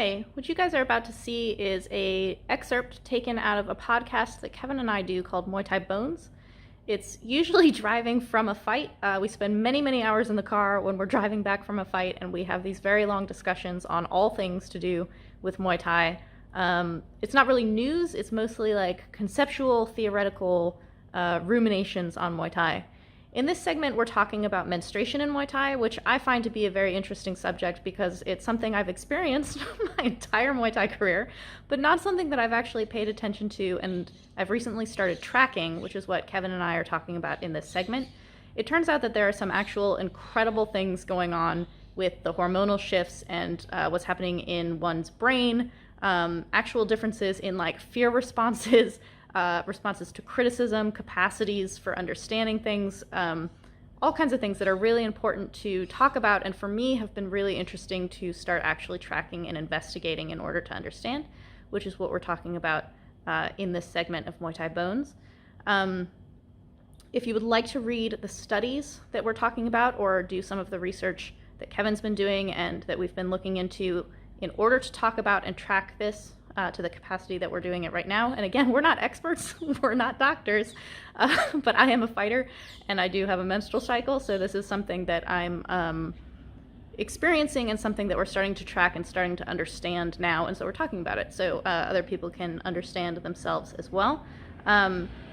Okay, what you guys are about to see is a excerpt taken out of a podcast that Kevin and I do called Muay Thai Bones. It's usually driving from a fight. We spend many, many hours in the car when we're driving back from a fight, and we have these very long discussions on all things to do with Muay Thai. It's not really news, it's mostly like conceptual, theoretical ruminations on Muay Thai. In this segment, we're talking about menstruation in Muay Thai, which I find to be a very interesting subject because it's something I've experienced my entire Muay Thai career, but not something that I've actually paid attention to, and I've recently started tracking, which is what Kevin and I are talking about in this segment. It turns out that there are some actual incredible things going on with the hormonal shifts and what's happening in one's brain, actual differences in like fear responses, responses to criticism, capacities for understanding things, all kinds of things that are really important to talk about and for me have been really interesting to start actually tracking and investigating in order to understand, which is what we're talking about in this segment of Muay Thai Bones. If you would like to read the studies that we're talking about or do some of the research that Kevin's been doing and that we've been looking into in order to talk about and track this to the capacity that we're doing it right now. And again, we're not experts, we're not doctors, but I am a fighter and I do have a menstrual cycle. So this is something that I'm experiencing and something that we're starting to track and starting to understand now. And so we're talking about it so other people can understand themselves as well.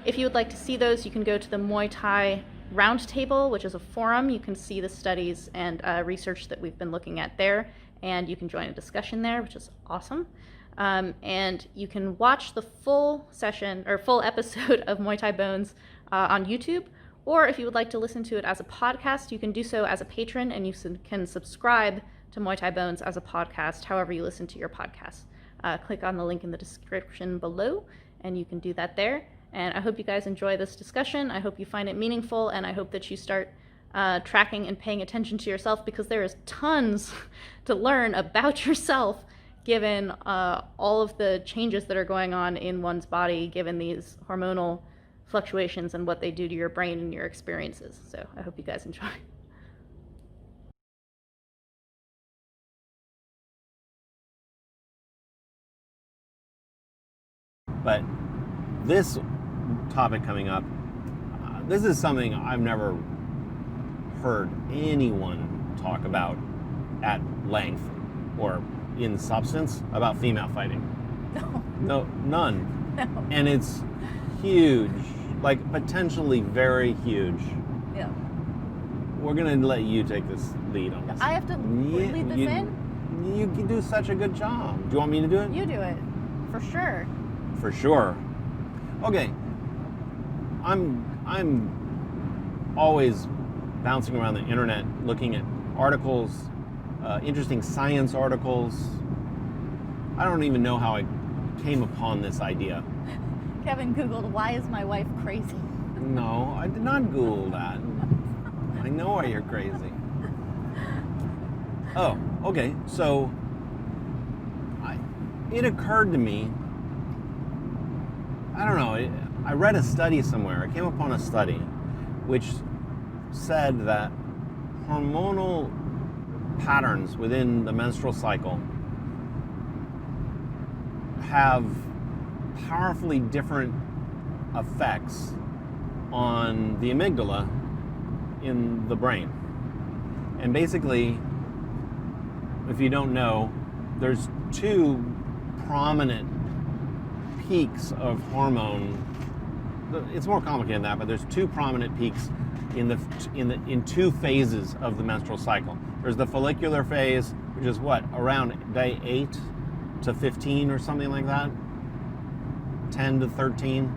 If you would like to see those, you can go to the Muay Thai Roundtable, which is a forum. You can see the studies and research that we've been looking at there, and you can join a discussion there, which is awesome. And you can watch the full session or full episode of Muay Thai Bones on YouTube, or if you would like to listen to it as a podcast, you can do so as a patron, and you can subscribe to Muay Thai Bones as a podcast, however you listen to your podcasts. Click on the link in the description below, and you can do that there. And I hope you guys enjoy this discussion. I hope you find it meaningful, and I hope that you start tracking and paying attention to yourself, because there is tons to learn about yourself given all of the changes that are going on in one's body, given these hormonal fluctuations and what they do to your brain and your experiences. So I hope you guys enjoy. But this topic coming up, this is something I've never heard anyone talk about at length or in substance about female fighting. No, none. No. And it's huge, like potentially very huge. Yeah. We're gonna let you take this lead on this. I have to lead this in? You can do such a good job. Do you want me to do it? You do it, for sure. For sure. Okay. I'm always bouncing around the internet looking at articles, interesting science articles. I don't even know how I came upon this idea. Kevin Googled, why is my wife crazy? No, I did not Google that. I know why you're crazy. Oh, okay. So it occurred to me, I don't know, I read a study somewhere. I came upon a study which said that hormonal patterns within the menstrual cycle have powerfully different effects on the amygdala in the brain. And basically, if you don't know, there's two prominent peaks of hormone. It's more complicated than that, but there's two prominent peaks in two phases of the menstrual cycle. There's the follicular phase, which is what, around day 8 to 15 or something like that, 10 to 13.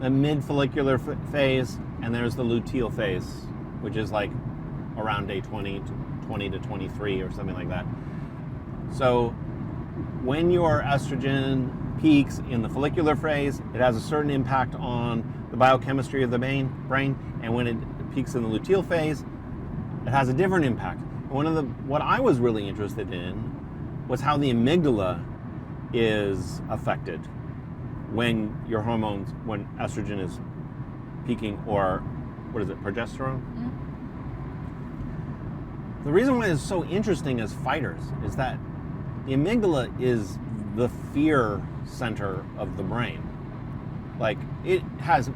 The mid-follicular phase, and there's the luteal phase, which is like around day 20 to 23 or something like that. So when your estrogen peaks in the follicular phase, it has a certain impact on the biochemistry of the brain, and when it peaks in the luteal phase, it has a different impact. What I was really interested in was how the amygdala is affected when your hormones, when estrogen is peaking, or what is it, progesterone? Mm-hmm. The reason why it's so interesting as fighters is that the amygdala is the fear center of the brain. Like, it has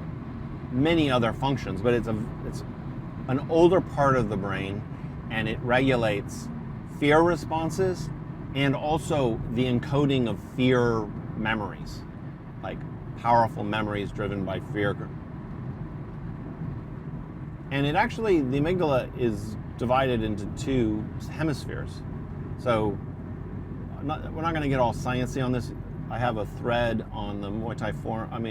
many other functions, but it's an older part of the brain, and it regulates fear responses and also the encoding of fear memories, like powerful memories driven by fear. And it actually, the amygdala is divided into two hemispheres. So we're not going to get all sciencey on this. I have a thread on the Muay Thai forum, on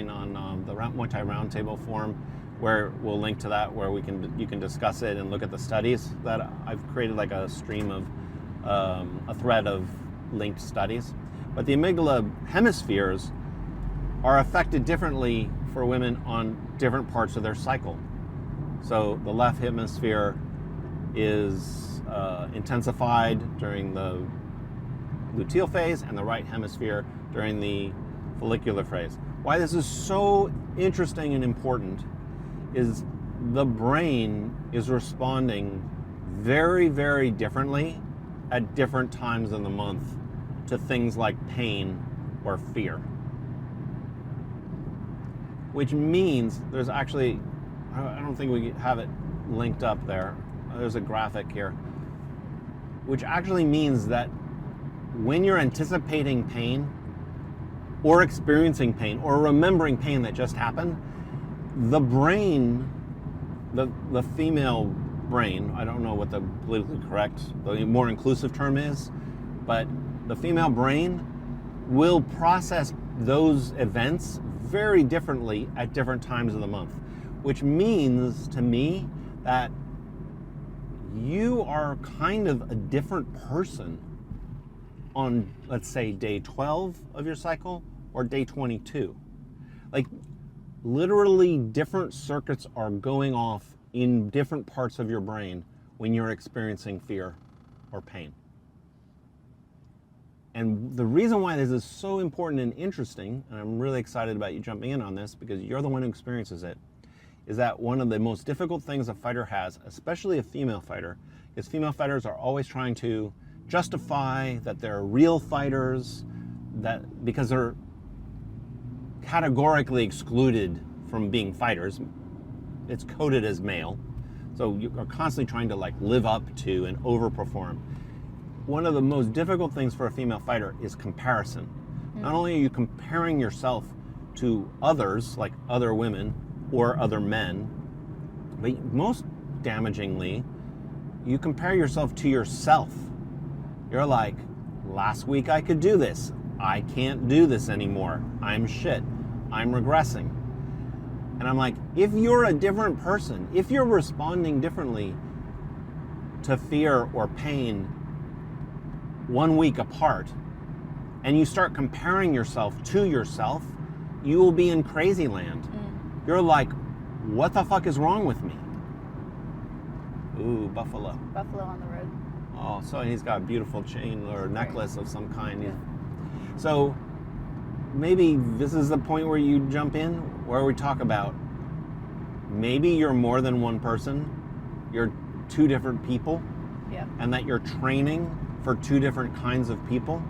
the Muay Thai Roundtable forum, where we'll link to that, where you can discuss it and look at the studies that I've created, like a stream of a thread of linked studies. But the amygdala hemispheres are affected differently for women on different parts of their cycle. So the left hemisphere is intensified during the luteal phase, and the right hemisphere during the follicular phase. Why this is so interesting and important is the brain is responding very, very differently at different times in the month to things like pain or fear. Which means there's actually, I don't think we have it linked up there. There's a graphic here, which actually means that when you're anticipating pain or experiencing pain or remembering pain that just happened, the brain, the female brain, I don't know what the politically correct, the more inclusive term is, but the female brain will process those events very differently at different times of the month, which means to me that you are kind of a different person on, let's say, day 12 of your cycle or day 22. Like, literally different circuits are going off in different parts of your brain when you're experiencing fear or pain. And the reason why this is so important and interesting, and I'm really excited about you jumping in on this because you're the one who experiences it, is that one of the most difficult things a fighter has, especially a female fighter, is female fighters are always trying to justify that they're real fighters, that because they're categorically excluded from being fighters. It's coded as male. So you are constantly trying to like live up to and overperform. One of the most difficult things for a female fighter is comparison. Not only are you comparing yourself to others, like other women or other men, but most damagingly, you compare yourself to yourself. You're like, last week I could do this. I can't do this anymore. I'm shit. I'm regressing. And I'm like, if you're a different person, if you're responding differently to fear or pain 1 week apart, and you start comparing yourself to yourself, you will be in crazy land. You're like, what the fuck is wrong with me? Ooh, buffalo. Buffalo on the road. Oh, so he's got a beautiful chain or necklace of some kind. Yeah. So maybe this is the point where you jump in, where we talk about maybe you're more than one person, you're two different people, Yeah. and that you're training for two different kinds of people,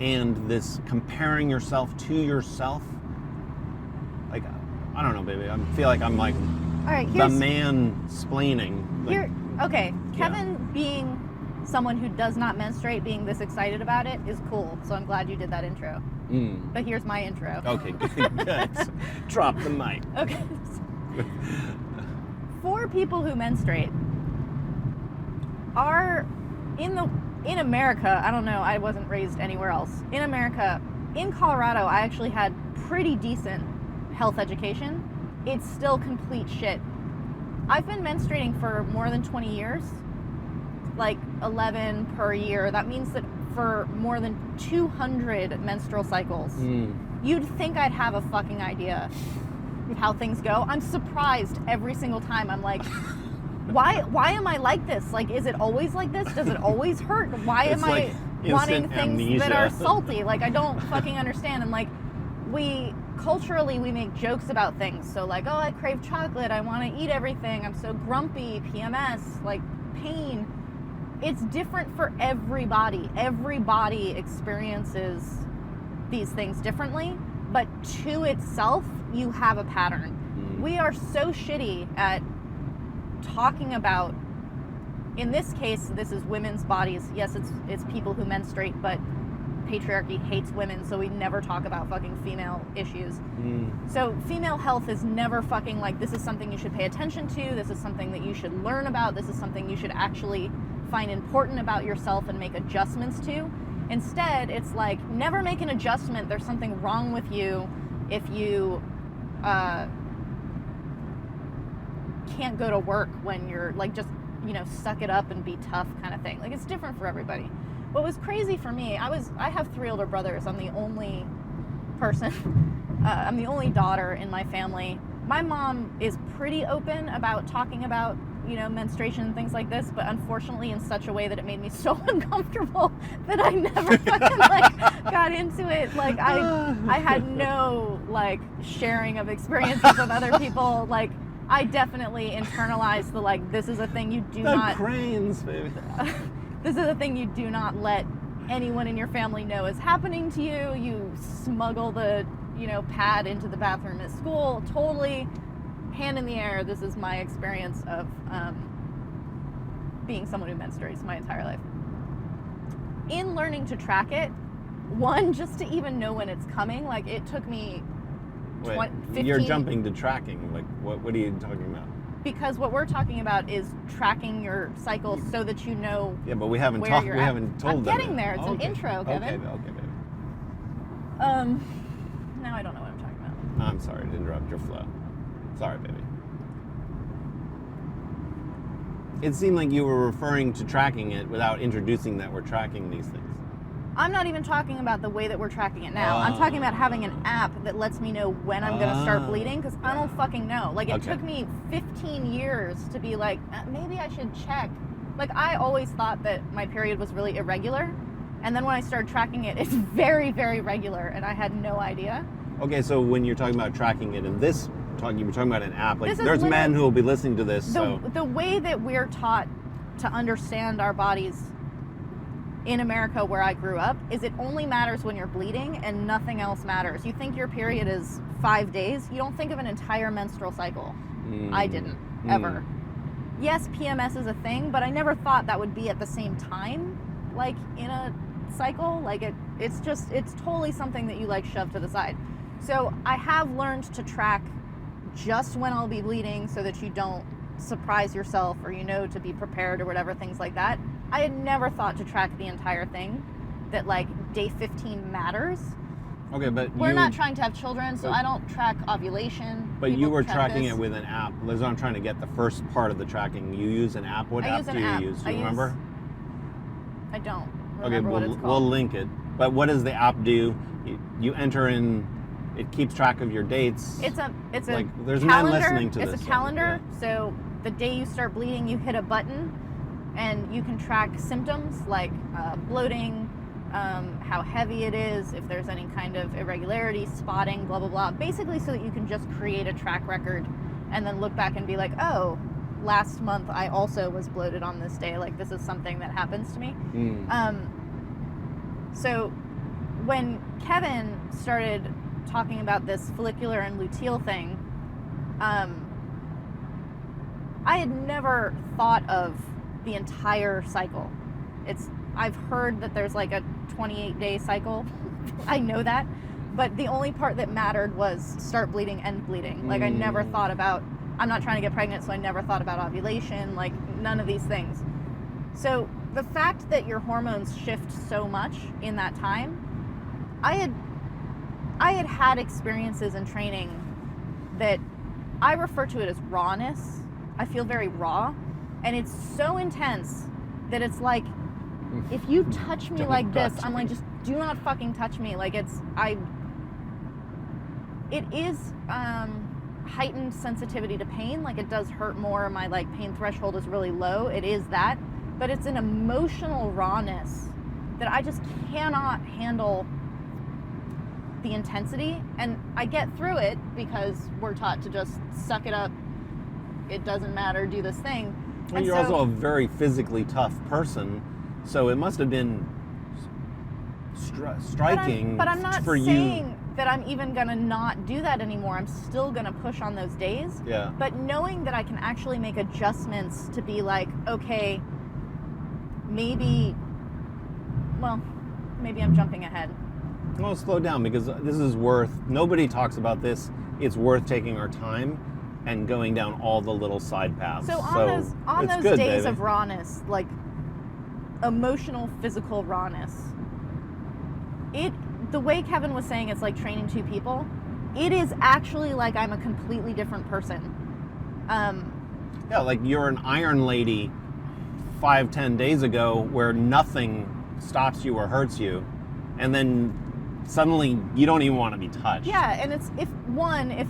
and this comparing yourself to yourself, like, I don't know, baby, I feel like I'm like All right, the man-splaining. Like, okay, Kevin being someone who does not menstruate, being this excited about it is cool. So I'm glad you did that intro. But here's my intro. Okay, good. Drop the mic. Okay. For people who menstruate, are in America, I don't know, I wasn't raised anywhere else. In America, in Colorado, I actually had pretty decent health education. It's still complete shit. I've been menstruating for more than 20 years, like 11 per year. That means that for more than 200 menstrual cycles, you'd think I'd have a fucking idea of how things go. I'm surprised every single time. I'm like, why am I like this? Like, is it always like this? Does it always hurt? Why am I wanting things that are salty? Like, I don't fucking understand. And like, culturally we make jokes about things. So like, oh, I crave chocolate. I want to eat everything. I'm so grumpy. PMS, like pain. it's different for everybody. Everybody experiences these things differently, but to itself, you have a pattern. We are so shitty at talking about, in this case, this is women's bodies. Yes, it's people who menstruate, but patriarchy hates women, so we never talk about fucking female issues. So female health is never fucking like, this is something you should pay attention to, this is something that you should learn about, this is something you should actually find important about yourself and make adjustments to. Instead, it's like, never make an adjustment, there's something wrong with you if you can't go to work when you're like, just, you know, suck it up and be tough kind of thing. Like, it's different for everybody. What was crazy for me, I have 3 older brothers. I'm the only person, I'm the only daughter in my family. My mom is pretty open about talking about, you know, menstruation and things like this, but unfortunately in such a way that it made me so uncomfortable that I never fucking like got into it. Like I had no like sharing of experiences with other people. Like I definitely internalized the like, this is a thing you do not. Cranes, baby. This is a thing you do not let anyone in your family know is happening to you. You smuggle the, you know, pad into the bathroom at school. Totally hand in the air. This is my experience of being someone who menstruates my entire life. In learning to track it, one, just to even know when it's coming, like it took me 15... You're jumping to tracking. Like, what are you talking about? Because what we're talking about is tracking your cycle so that you know. Yeah, but we haven't where talked. you're We at. haven't told I'm them. getting there. It's an intro, Kevin. Okay, baby. Now I don't know what I'm talking about. I'm sorry to interrupt your flow. Sorry, baby. It seemed like you were referring to tracking it without introducing that we're tracking these things. I'm not even talking about the way that we're tracking it now. I'm talking about having an app that lets me know when I'm going to start bleeding, because I don't fucking know. Like, it took me 15 years to be like, maybe I should check. Like, I always thought that my period was really irregular, and then when I started tracking it, it's very, very regular, and I had no idea. Okay, so when you're talking about tracking it in this talk, you were talking about an app. Like, This is there's men literally- who will be listening to this, so... The way that we're taught to understand our bodies in America, where I grew up, is it only matters when you're bleeding and nothing else matters. You think your period is 5 days, you don't think of an entire menstrual cycle. I didn't, ever. Yes, PMS is a thing, but I never thought that would be at the same time, like in a cycle. Like it's totally something that you like shove to the side. So I have learned to track just when I'll be bleeding so that you don't surprise yourself, or, you know, to be prepared or whatever, things like that. I had never thought to track the entire thing, that like day 15 matters. Okay, but we're not trying to have children, so I don't track ovulation. But People you were track tracking this. it with an app. Liz, I'm trying to get the first part of the tracking. You use an app. What app do you use? Do you remember? I don't Okay, remember what it's called. we'll link it. But what does the app do? You enter in. It keeps track of your dates. It's a like there's calendar. men listening to it's this. It's a calendar. So the day you start bleeding, you hit a button, and you can track symptoms like bloating, how heavy it is, if there's any kind of irregularity, spotting, blah blah blah. Basically, so that you can just create a track record, and then look back and be like, oh, last month I also was bloated on this day. Like, this is something that happens to me. So when Kevin started talking about this follicular and luteal thing, I had never thought of the entire cycle. I've heard that there's like a 28-day cycle. I know that, but the only part that mattered was start bleeding, end bleeding. Like, I never thought about, I'm not trying to get pregnant, so I never thought about ovulation, like none of these things. So the fact that your hormones shift so much in that time, I had experiences in training that I refer to it as rawness. I feel very raw, and it's so intense that it's like, if you touch me like this, I'm like, just do not fucking touch me. Like, it is heightened sensitivity to pain. Like, it does hurt more. My like pain threshold is really low. It is that, but it's an emotional rawness that I just cannot handle the intensity. And I get through it because we're taught to just suck it up. It doesn't matter, do this thing. Well, And you're so- also a very physically tough person, so it must have been striking But I'm not for saying you. that I'm even gonna not do that anymore. I'm still gonna push on those days. Yeah. But knowing that I can actually make adjustments to be like, okay, maybe I'm jumping ahead. Well, slow down, because this is worth. Nobody talks about this. It's worth taking our time and going down all the little side paths. So on it's those good, days baby. of rawness, like emotional, physical rawness, the way Kevin was saying it's like training two people, it is actually like I'm a completely different person. Yeah, like you're an Iron Lady 5-10 days ago where nothing stops you or hurts you, and then suddenly you don't even want to be touched. Yeah, and it's if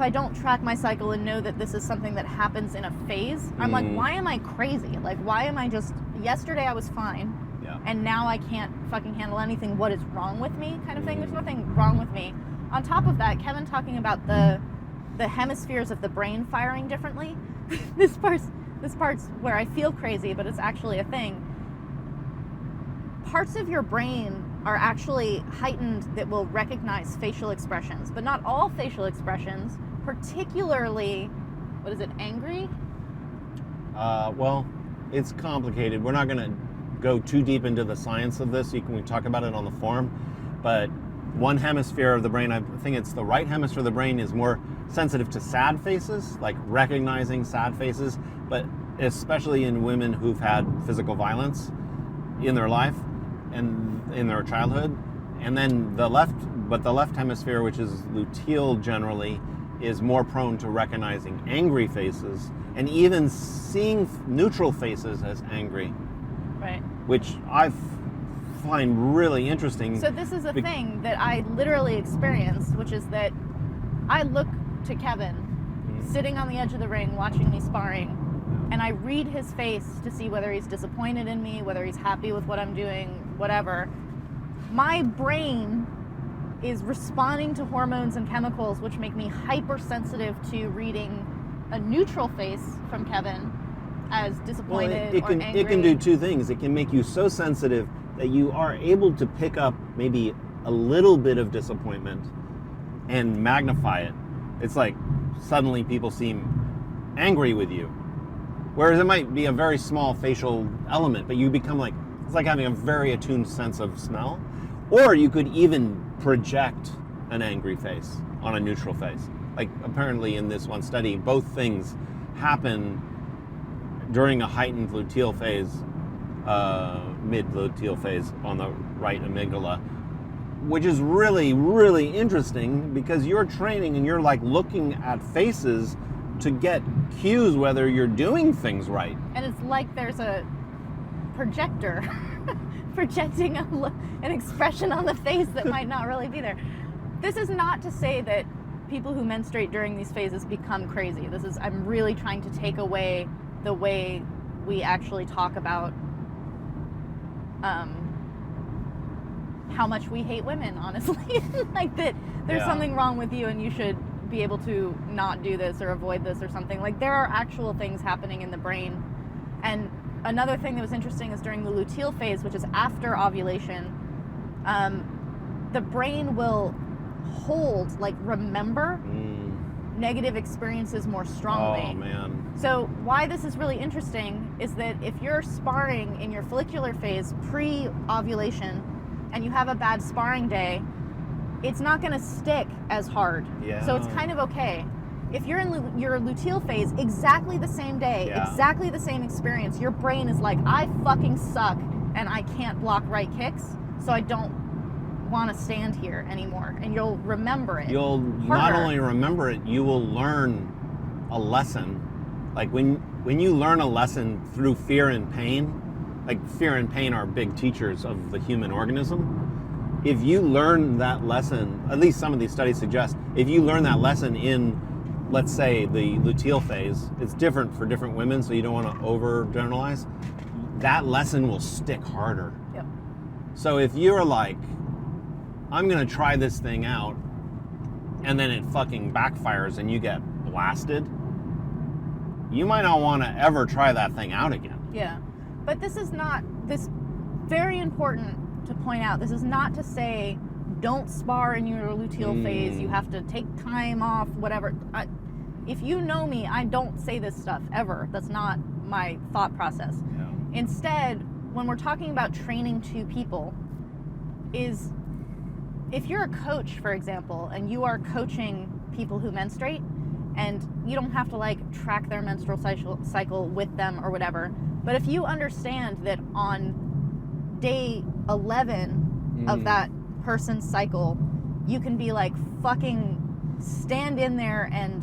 I don't track my cycle and know that this is something that happens in a phase, I'm like, why am I crazy? Like, why am I just, yesterday I was fine, Yeah. and now I can't fucking handle anything. What is wrong with me? Kind of thing. There's nothing wrong with me. On top of that, Kevin talking about the hemispheres of the brain firing differently. this part's where I feel crazy, but it's actually a thing. Parts of your brain are actually heightened that will recognize facial expressions, but not all facial expressions, particularly, what is it, angry? Well, it's complicated. We're not going to go too deep into the science of this. We talk about it on the forum, but one hemisphere of the brain, I think it's the right hemisphere of the brain, is more sensitive to sad faces, like recognizing sad faces, but especially in women who've had physical violence in their life and in their childhood. And then the left hemisphere, which is luteal generally, is more prone to recognizing angry faces and even seeing neutral faces as angry, Right. which I find really interesting. So this is a thing that I literally experienced, which is that I look to Kevin sitting on the edge of the ring watching me sparring, and I read his face to see whether he's disappointed in me, whether he's happy with what I'm doing, whatever. My brain is responding to hormones and chemicals which make me hypersensitive to reading a neutral face from Kevin as disappointed it or can angry. it can do two things. It can make you so sensitive that you are able to pick up maybe a little bit of disappointment and magnify it. It's like suddenly people seem angry with you, whereas it might be a very small facial element, but you become like, it's like having a very attuned sense of smell. Or you could even project an angry face on a neutral face. Like apparently in this one study, both things happen during a heightened luteal phase, mid-luteal phase on the right amygdala, which is really, really interesting because you're training and you're like looking at faces to get cues whether you're doing things right. And it's like there's a projector projecting an expression on the face that might not really be there. This is not to say that people who menstruate during these phases become crazy. I'm really trying to take away the way we actually talk about how much we hate women, honestly. Like that there's something wrong with you and you should be able to not do this or avoid this or something. Like there are actual things happening in the brain. And another thing that was interesting is during the luteal phase, which is after ovulation, the brain will hold, like remember negative experiences more strongly. Oh man. So why this is really interesting is that if you're sparring in your follicular phase pre-ovulation and you have a bad sparring day, it's not going to stick as hard. Yeah. So it's kind of okay. If you're in your luteal phase, exactly the same day, exactly the same experience, your brain is like, I fucking suck and I can't block right kicks, so I don't want to stand here anymore. And you'll remember it. You'll not only remember it, you will learn a lesson. Like when you learn a lesson through fear and pain, like fear and pain are big teachers of the human organism. If you learn that lesson, at least some of these studies suggest, if you learn that lesson in, let's say, the luteal phase, it's different for different women, so you don't want to overgeneralize, that lesson will stick harder. Yep. So if you're like, I'm going to try this thing out, and then it fucking backfires and you get blasted, you might not want to ever try that thing out again. Yeah. But this very important to point out, this is not to say don't spar in your luteal phase, you have to take time off, whatever. If you know me, I don't say this stuff ever. That's not my thought process. Yeah. Instead, when we're talking about training two people, is if you're a coach, for example, and you are coaching people who menstruate, and you don't have to like track their menstrual cycle with them or whatever, but if you understand that on day 11 of that person's cycle, you can be like, fucking stand in there and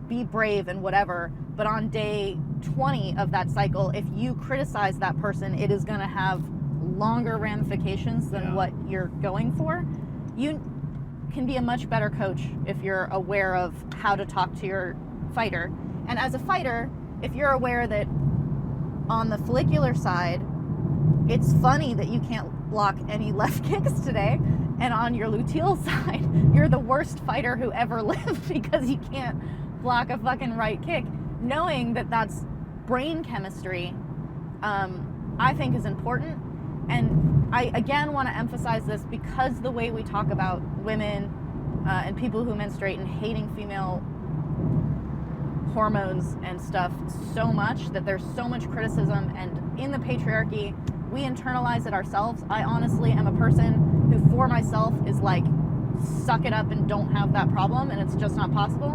be brave and whatever, but on day 20 of that cycle, if you criticize that person, it is going to have longer ramifications than what you're going for. You can be a much better coach if you're aware of how to talk to your fighter. And as a fighter, if you're aware that on the follicular side, it's funny that you can't block any left kicks today, and on your luteal side, you're the worst fighter who ever lived because you can't block a fucking right kick. Knowing that that's brain chemistry, I think is important. And I again want to emphasize this because the way we talk about women and people who menstruate and hating female hormones and stuff so much, that there's so much criticism, and in the patriarchy we internalize it ourselves. I honestly am a person who for myself is like, suck it up and don't have that problem, and it's just not possible.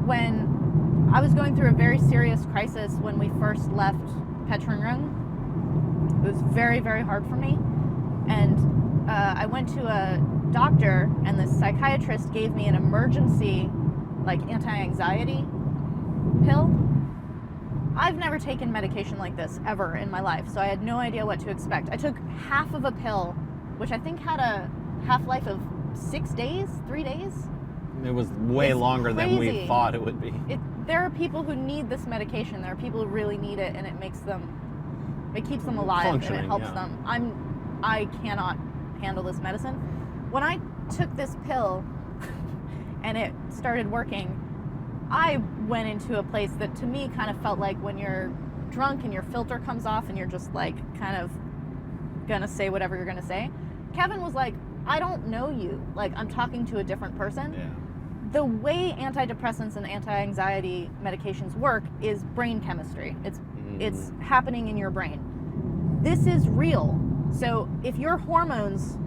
When I was going through a very serious crisis when we first left Petrungrung, it was very, very hard for me. And I went to a doctor, and the psychiatrist gave me an emergency, like, anti-anxiety pill. I've never taken medication like this ever in my life, so I had no idea what to expect. I took half of a pill, which I think had a half-life of 6 days, 3 days. It was way longer than we crazy. thought it would be. There are people who need this medication. There are people who really need it, and it keeps them alive, and it helps them. I cannot handle this medicine. When I took this pill and it started working, I went into a place that to me kind of felt like when you're drunk and your filter comes off and you're just like kind of gonna say whatever you're gonna say. Kevin was like, I don't know you. Like, I'm talking to a different person. Yeah. The way antidepressants and anti-anxiety medications work is brain chemistry. It's happening in your brain. This is real. So if your hormones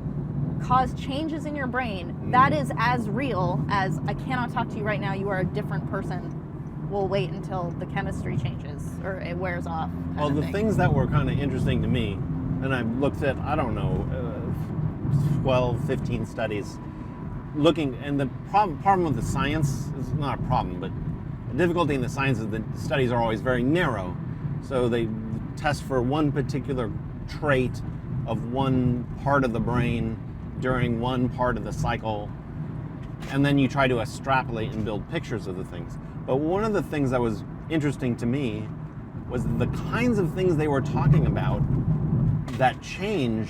cause changes in your brain, that is as real as I cannot talk to you right now, you are a different person. We'll wait until the chemistry changes or it wears off. Well, the things that were kind of interesting to me, and I looked at, 12, 15 studies, looking, and the problem with the science is not a problem, but the difficulty in the science is that the studies are always very narrow. So they test for one particular trait of one part of the brain during one part of the cycle, and then you try to extrapolate and build pictures of the things. But one of the things that was interesting to me was the kinds of things they were talking about that change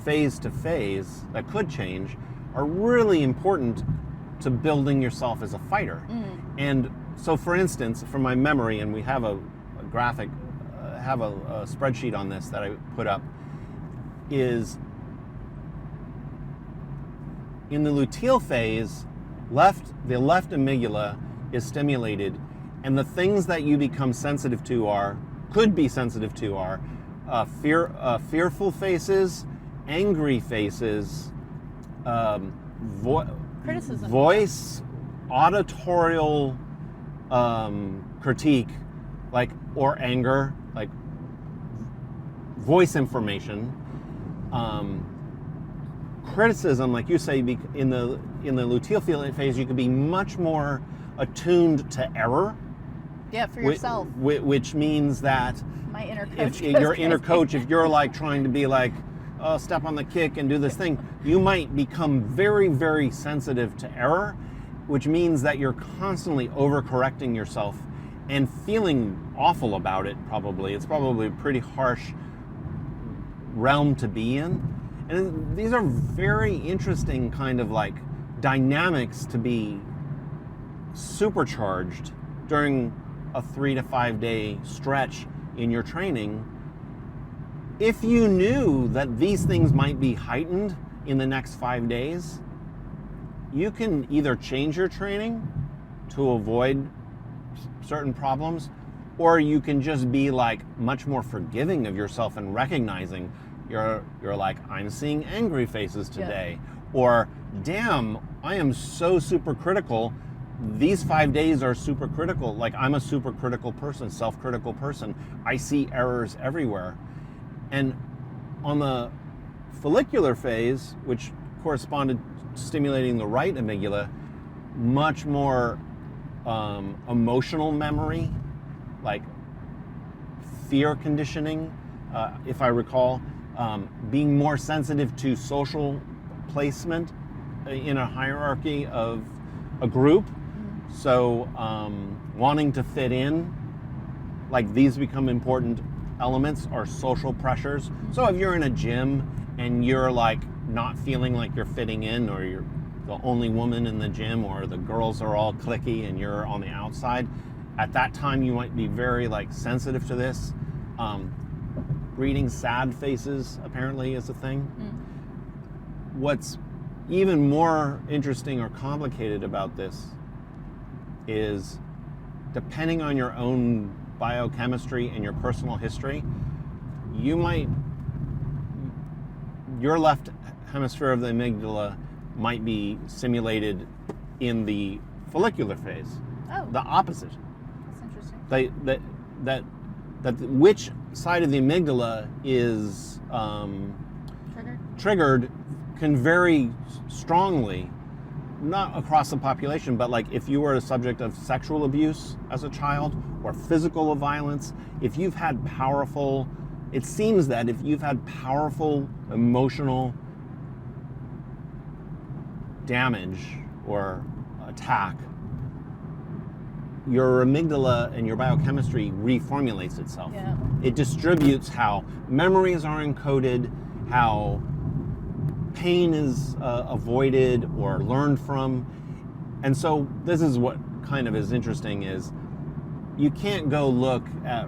phase to phase, that could change, are really important to building yourself as a fighter. And so, for instance, from my memory, and we have a graphic, have a spreadsheet on this that I put up, is in the luteal phase, the left amygdala is stimulated, and the things that you become sensitive to could be sensitive to are fearful faces, angry faces, criticism, voice, auditorial critique, like, or anger, like voice information, criticism, like you say, in the luteal phase, you can be much more attuned to error. Yeah, for yourself. Which means that my inner coach. Your inner coach, if you're like trying to be like, oh, step on the kick and do this thing, you might become very, very sensitive to error, which means that you're constantly overcorrecting yourself and feeling awful about it, probably. It's probably a pretty harsh realm to be in. And these are very interesting kind of like dynamics to be supercharged during a 3 to 5 day stretch in your training, if you knew that these things might be heightened in the next 5 days, you can either change your training to avoid certain problems, or you can just be like much more forgiving of yourself and recognizing you're like, I'm seeing angry faces today, or damn, I am so super critical. These 5 days are super critical. Like, I'm a super critical person, self-critical person. I see errors everywhere. And on the follicular phase, which corresponded to stimulating the right amygdala, much more emotional memory, like fear conditioning, if I recall, being more sensitive to social placement in a hierarchy of a group. So wanting to fit in, like, these become important elements, are social pressures. So if you're in a gym and you're like not feeling like you're fitting in, or you're the only woman in the gym, or the girls are all cliquey and you're on the outside, at that time you might be very like sensitive to this. Reading sad faces apparently is a thing. What's even more interesting or complicated about this is, depending on your own biochemistry and your personal history, your left hemisphere of the amygdala might be simulated in the follicular phase. Oh, The opposite. that's interesting. That which side of the amygdala is triggered can vary strongly, not across the population, but like if you were a subject of sexual abuse as a child, or physical violence, if you've had powerful, it seems that if you've had powerful emotional damage or attack, your amygdala and your biochemistry reformulates itself. Yeah. It distributes how memories are encoded, how pain is avoided or learned from. And so this is what kind of is interesting, is you can't go look at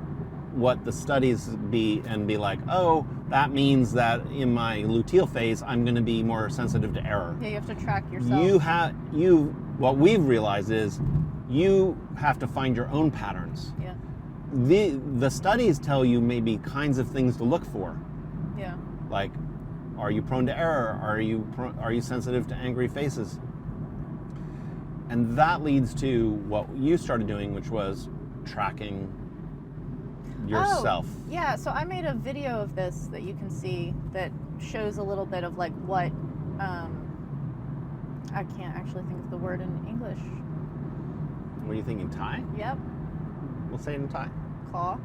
what the studies be and be like, oh, that means that in my luteal phase I'm going to be more sensitive to error. Yeah, you have to track yourself. What we've realized is you have to find your own patterns. Yeah. The studies tell you maybe kinds of things to look for. Yeah. Like, are you prone to error? Are you sensitive to angry faces? And that leads to what you started doing, which was tracking yourself. Oh, yeah, so I made a video of this that you can see that shows a little bit of like what, I can't actually think of the word in English. What are you thinking, Thai? Yep. We'll say it in Thai. Claw.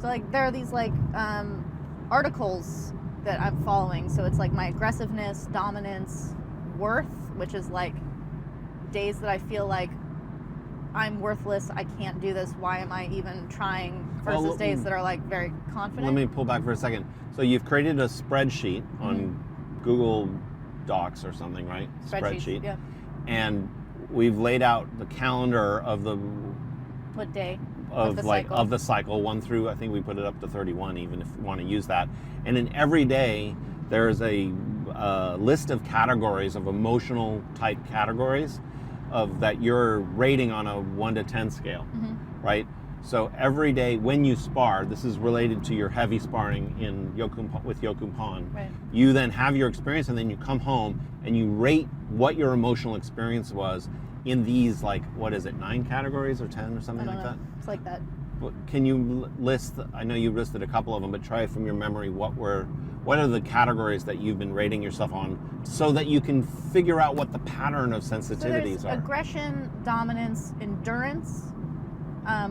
So like there are these like articles that I'm following. So it's like my aggressiveness, dominance, worth, which is like days that I feel like I'm worthless, I can't do this, why am I even trying, versus days that are like very confident. Let me pull back for a second. So you've created a spreadsheet on Google Docs or something, right? Spreadsheet. Yeah. And we've laid out the calendar of the What day? of the like cycle. of the cycle 1 through, I think we put it up to 31, even if you want to use that. And in every day there's a list of categories, of emotional type categories, of that you're rating on a 1 to 10 scale, right? So every day when you spar, this is related to your heavy sparring with Yokun Pon. Right. You then have your experience, and then you come home and you rate what your emotional experience was in these, like, what is it, 9 categories or 10 or something like that? It's like that. Can you list, I know you listed a couple of them, but try from your memory, what are the categories that you've been rating yourself on, so that you can figure out what the pattern of sensitivities so there's are? Aggression, dominance, endurance,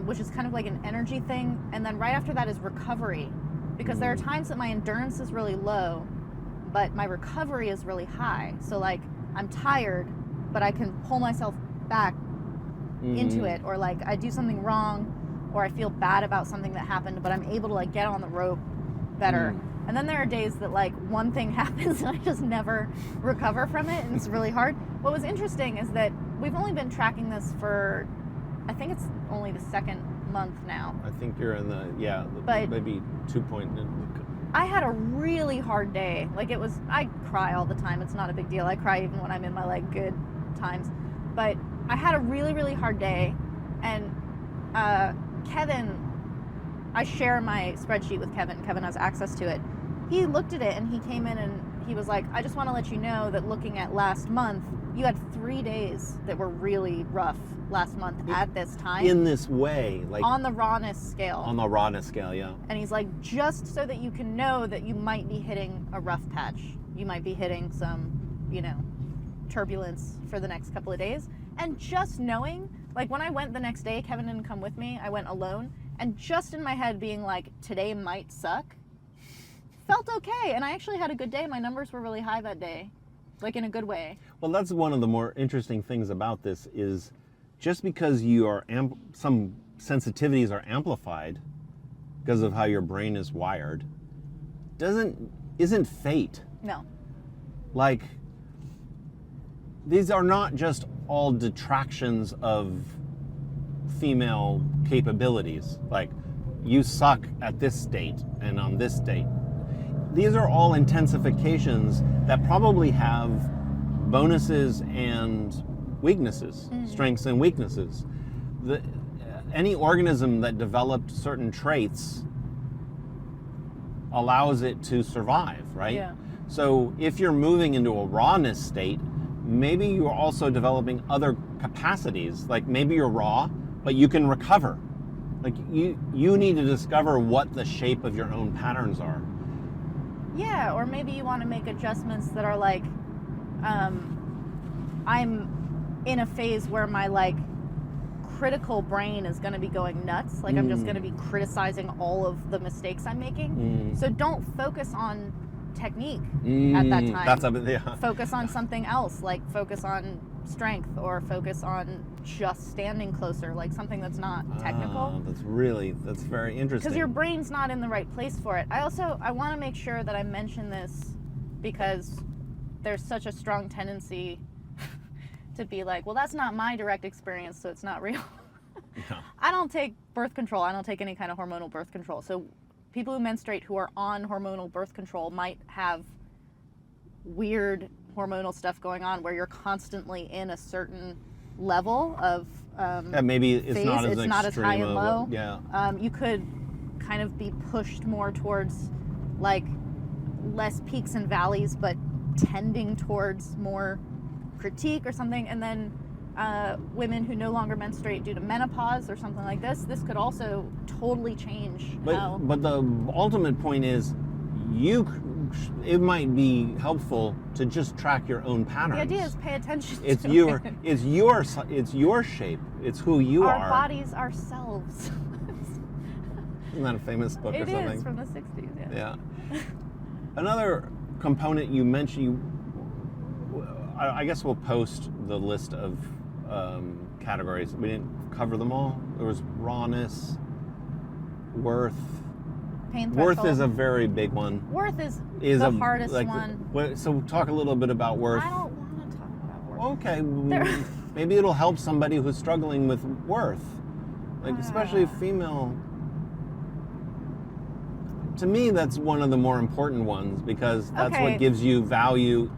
which is kind of like an energy thing, and then right after that is recovery, because there are times that my endurance is really low, but my recovery is really high. So like I'm tired, but I can pull myself back into it, or like I do something wrong, or I feel bad about something that happened, but I'm able to like get on the rope better. And then there are days that like one thing happens and I just never recover from it, and it's really hard. What was interesting is that we've only been tracking this for, I think it's only the second month now. I think you're in the, But- maybe 2 point. I had a really hard day. Like I cry all the time. It's not a big deal. I cry even when I'm in my like good times. But I had a really, really hard day. And Kevin, I share my spreadsheet with Kevin. Kevin has access to it. He looked at it and he came in and he was like, I just want to let you know that looking at last month, you had 3 days that were really rough last month at this time. In this way, like on the rawness scale. on the rawness scale, yeah. And he's like, just so that you can know that you might be hitting a rough patch. You might be hitting some, turbulence for the next couple of days. And just knowing, like when I went the next day, Kevin didn't come with me. I went alone. And just in my head being like, today might suck, felt okay. And I actually had a good day. My numbers were really high that day, like in a good way. Well, that's one of the more interesting things about this is just because you are some sensitivities are amplified because of how your brain is wired, isn't fate. No. Like, these are not just all detractions of female capabilities. Like, you suck at this state and on this date. These are all intensifications that probably have bonuses and weaknesses, strengths and weaknesses. Any organism that developed certain traits allows it to survive, right? Yeah. So if you're moving into a rawness state, maybe you're also developing other capacities. Like maybe you're raw, but you can recover. Like you need to discover what the shape of your own patterns are. Yeah, or maybe you want to make adjustments that are like, I'm in a phase where my like critical brain is going to be going nuts. Like I'm just going to be criticizing all of the mistakes I'm making. So don't focus on technique at that time. Focus on something else, like focus on strength or focus on just standing closer, like something that's not technical. That's very interesting. Because your brain's not in the right place for it. I want to make sure that I mention this because there's such a strong tendency to be like, well, that's not my direct experience, so it's not real. Yeah. I don't take birth control. I don't take any kind of hormonal birth control. So people who menstruate who are on hormonal birth control might have weird hormonal stuff going on where you're constantly in a certain level of maybe it's phase. not as it's not as high and low. Yeah. You could kind of be pushed more towards like less peaks and valleys, but tending towards more critique or something. And then women who no longer menstruate due to menopause or something like this could also totally change how. But the ultimate point is, it might be helpful to just track your own patterns. The idea is pay attention it's to your it. it's your shape. It's who you are. Our bodies ourselves. Isn't that a famous book or something? It is from the 60s, yeah. Yeah. Another component you mentioned, I guess we'll post the list of categories. We didn't cover them all. There was rawness, worth. Pain Worth threshold. is a very big one. Worth is the hardest like, one. So talk a little bit about worth. I don't want to talk about worth. Okay, maybe it'll help somebody who's struggling with worth, like especially female. To me, that's one of the more important ones because that's what gives you value,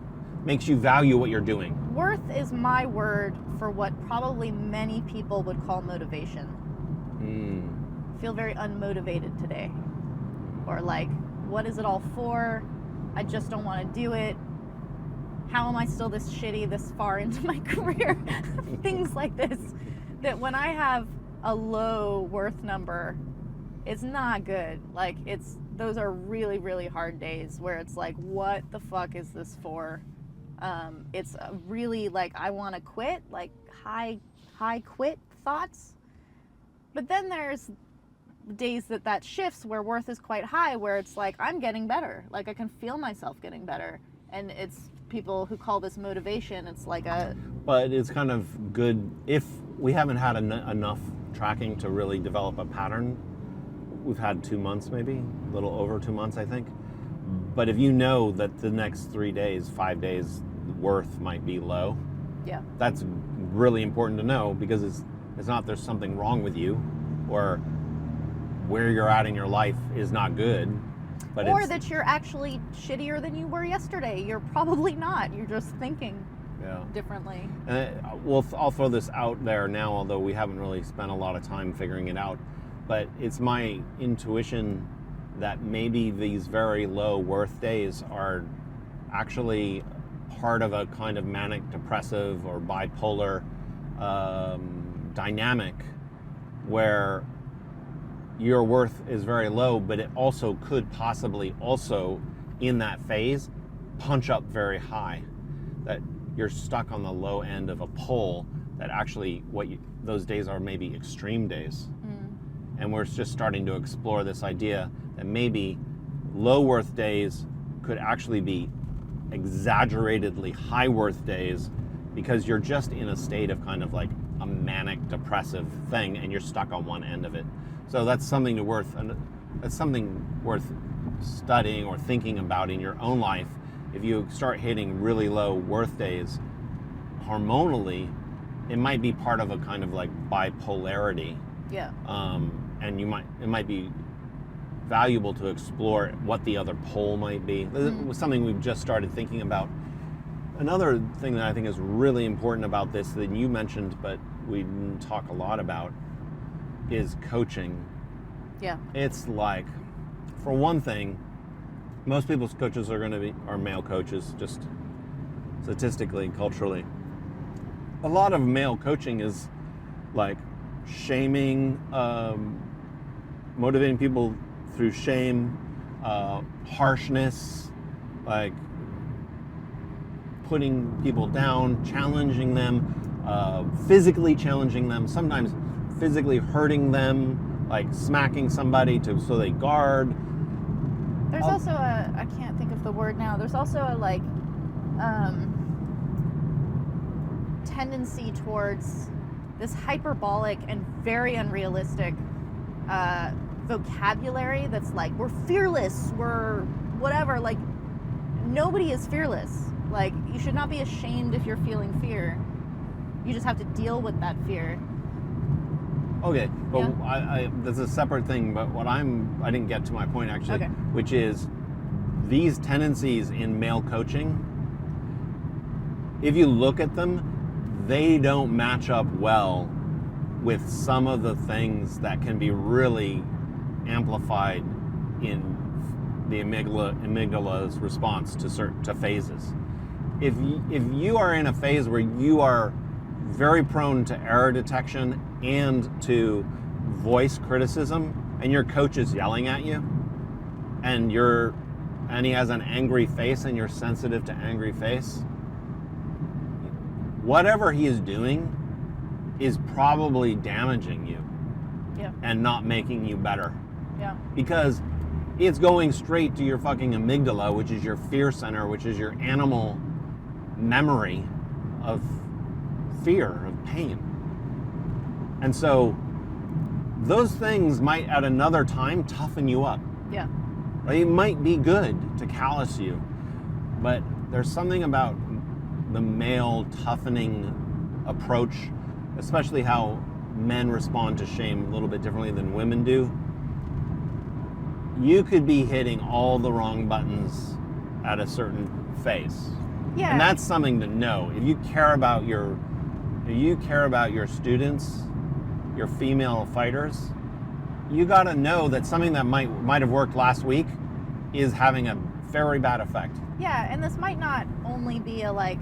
makes you value what you're doing. Worth is my word for what probably many people would call motivation. I feel very unmotivated today. Or like, what is it all for? I just don't want to do it. How am I still this shitty this far into my career? Things like this. That when I have a low worth number, it's not good. Like those are really, really hard days where it's like, what the fuck is this for? It's really like, I want to quit, like high quit thoughts. But then there's days that shifts where worth is quite high, where it's like, I'm getting better. Like I can feel myself getting better. And it's people who call this motivation. It's like But it's kind of good if we haven't had enough tracking to really develop a pattern. We've had 2 months, maybe a little over 2 months, I think. But if you know that the next 3 days, 5 days, worth might be low, yeah, that's really important to know because it's not there's something wrong with you. or where you're at in your life is not good. But or that you're actually shittier than you were yesterday. You're probably not. You're just thinking differently. And I'll throw this out there now, although we haven't really spent a lot of time figuring it out. But it's my intuition that maybe these very low worth days are actually part of a kind of manic depressive or bipolar dynamic where your worth is very low, but it also could possibly also in that phase punch up very high, that you're stuck on the low end of a pole, that actually those days are maybe extreme days. And we're just starting to explore this idea that maybe low worth days could actually be exaggeratedly high worth days because you're just in a state of kind of like a manic depressive thing and you're stuck on one end of it. So that's something worth studying or thinking about in your own life. If you start hitting really low worth days hormonally, it might be part of a kind of like bipolarity. Yeah. And it might be valuable to explore what the other pole might be. It was something we've just started thinking about. Another thing that I think is really important about this that you mentioned, but we didn't talk a lot about, is coaching. Yeah. It's like, for one thing, most people's coaches are male coaches, just statistically and culturally. A lot of male coaching is like shaming, motivating people through shame, harshness, like putting people down, challenging them, physically challenging them, sometimes physically hurting them, like smacking somebody so they guard. There's also I can't think of the word now, there's also a like tendency towards this hyperbolic and very unrealistic vocabulary that's like, we're fearless, we're whatever. Like, nobody is fearless. Like, you should not be ashamed if you're feeling fear. You just have to deal with that fear. Okay, but Yeah. I that's a separate thing, but I didn't get to my point actually, Okay. which is these tendencies in male coaching, if you look at them, they don't match up well with some of the things that can be really amplified in the amygdala's response to phases. If you are in a phase where you are very prone to error detection and to voice criticism, and your coach is yelling at you, and he has an angry face and you're sensitive to angry face, whatever he is doing is probably damaging you. Yeah. And not making you better. Yeah. Because it's going straight to your fucking amygdala, which is your fear center, which is your animal memory of fear, of pain. And so those things might at another time toughen you up. Yeah. It might be good to callous you, but there's something about the male toughening approach, especially how men respond to shame a little bit differently than women do. You could be hitting all the wrong buttons at a certain phase. Yeah. And that's something to know. If you care about your students, your female fighters, you got to know that something that might have worked last week is having a very bad effect. Yeah, and this might not only be a like,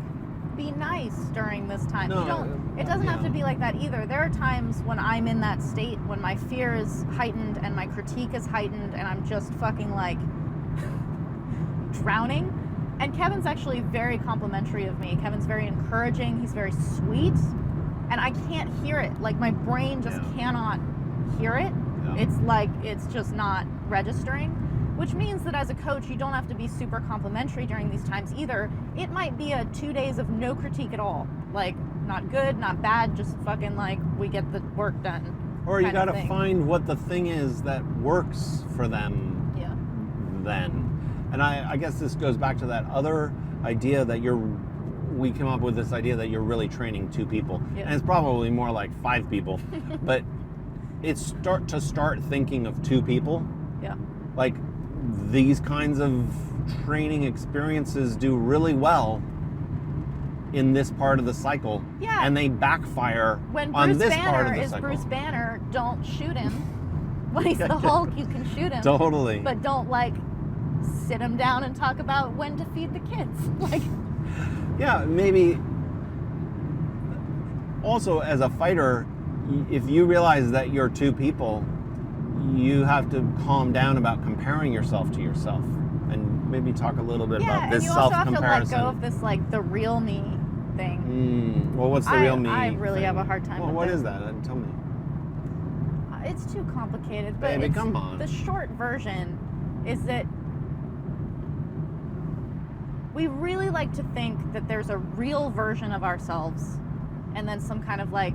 be nice during this time. No, It doesn't have yeah. to be like that either. There are times when I'm in that state, when my fear is heightened and my critique is heightened and I'm just fucking like drowning. And Kevin's actually very complimentary of me. Kevin's very encouraging. He's very sweet. And I can't hear it. Like, my brain just cannot hear it. Yeah. It's like, it's just not registering. Which means that as a coach, you don't have to be super complimentary during these times either. It might be a 2 days of no critique at all. Like, not good, not bad, just fucking like, we get the work done. Or you kind of got to thing. find what the thing is that works for them Yeah. then. And I guess this goes back to that other idea that we came up with this idea that you're really training 2 people. Yeah. And it's probably more like 5 people. But it's start thinking of two people. Yeah. Like, these kinds of training experiences do really well in this part of the cycle. Yeah. And they backfire When on Bruce this Banner part of the is cycle. Bruce Banner, don't shoot him. When he's the Hulk, you can shoot him. Totally. But don't, like, sit him down and talk about when to feed the kids. Like, yeah, maybe. Also, as a fighter, if you realize that you're two people, you have to calm down about comparing yourself to yourself, and maybe talk a little bit about this and you also have to let self-comparison. go of this, like, the real me thing. Well, what's the real me? I really thing? have a hard time Well, with what this. is that? Tell me. It's too complicated, but Baby, come on. The short version is that we really like to think that there's a real version of ourselves and then some kind of, like,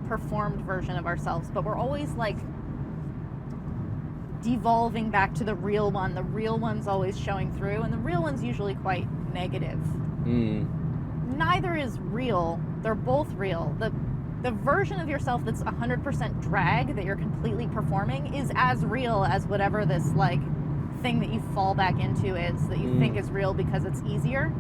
performed version of ourselves, but we're always, like, devolving back to the real one. The real one's always showing through, and the real one's usually quite negative. Neither is real. They're both real. The version of yourself that's 100% drag, that you're completely performing, is as real as whatever this, like, thing that you fall back into is, that you think is real because it's easier.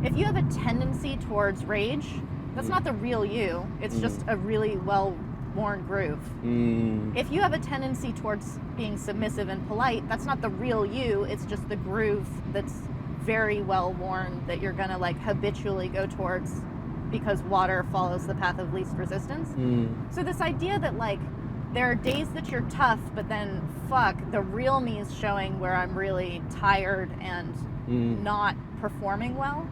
If you have a tendency towards rage, that's not the real you. It's just a really well-worn groove. If you have a tendency towards being submissive and polite, that's not the real you. It's just the groove that's very well-worn that you're gonna, like, habitually go towards because water follows the path of least resistance. So this idea that, like, there are days that you're tough, but then, fuck, the real me is showing where I'm really tired and not performing well.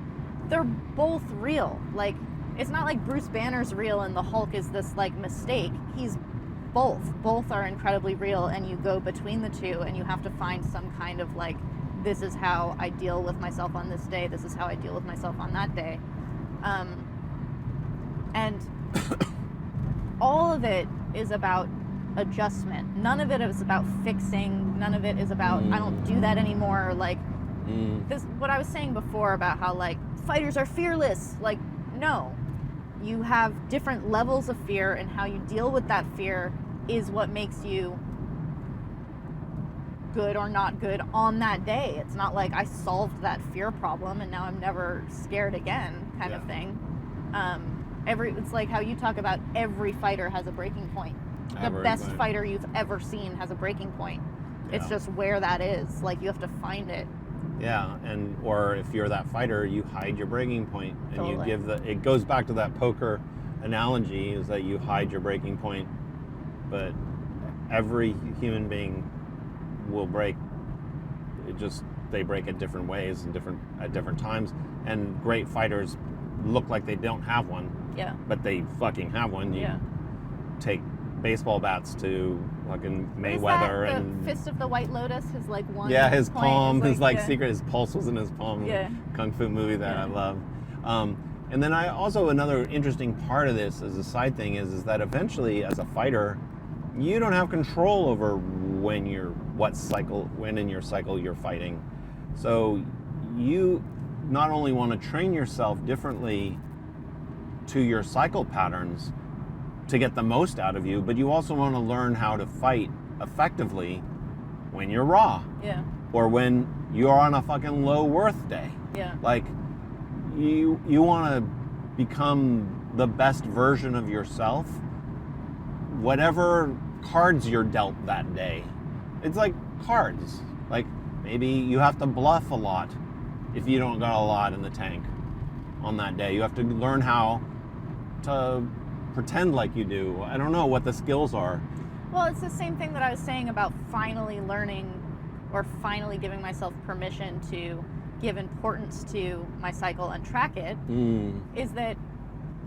They're both real. Like, it's not like Bruce Banner's real and the Hulk is this, like, mistake. He's both. Both are incredibly real, and you go between the two, and you have to find some kind of, like, this is how I deal with myself on this day, this is how I deal with myself on that day. And all of it is about adjustment. None of it is about fixing. None of it is about, I don't do that anymore. Like, this, what I was saying before about how, like, fighters are fearless. Like, no. You have different levels of fear, and how you deal with that fear is what makes you good or not good on that day. It's not like I solved that fear problem and now I'm never scared again kind of thing. It's like how you talk about every fighter has a breaking point. The best fighter you've ever seen has a breaking point. It's just where that is. Like, you have to find it. Yeah, or if you're that fighter, you hide your breaking point, and Totally. you give it goes back to that poker analogy, is that you hide your breaking point, but every human being will break. They break at different ways and at different times, and great fighters look like they don't have one. Yeah. But they fucking have one. You take baseball bats to fucking Mayweather the and Fist of the White Lotus, his, like, one his point palm, is, his secret, his pulse was in his palm. Kung Fu movie that I love. And then another interesting part of this as a side thing is that eventually, as a fighter, you don't have control over when in your cycle you're fighting. So you not only want to train yourself differently to your cycle patterns to get the most out of you, but you also want to learn how to fight effectively when you're raw. Yeah. Or when you're on a fucking low worth day. Yeah. Like, you want to become the best version of yourself, whatever cards you're dealt that day. It's like cards. Like, maybe you have to bluff a lot if you don't got a lot in the tank on that day. You have to learn how to pretend like you do. I don't know what the skills are. Well, it's the same thing that I was saying about finally learning, or finally giving myself permission to give importance to my cycle and track it, is that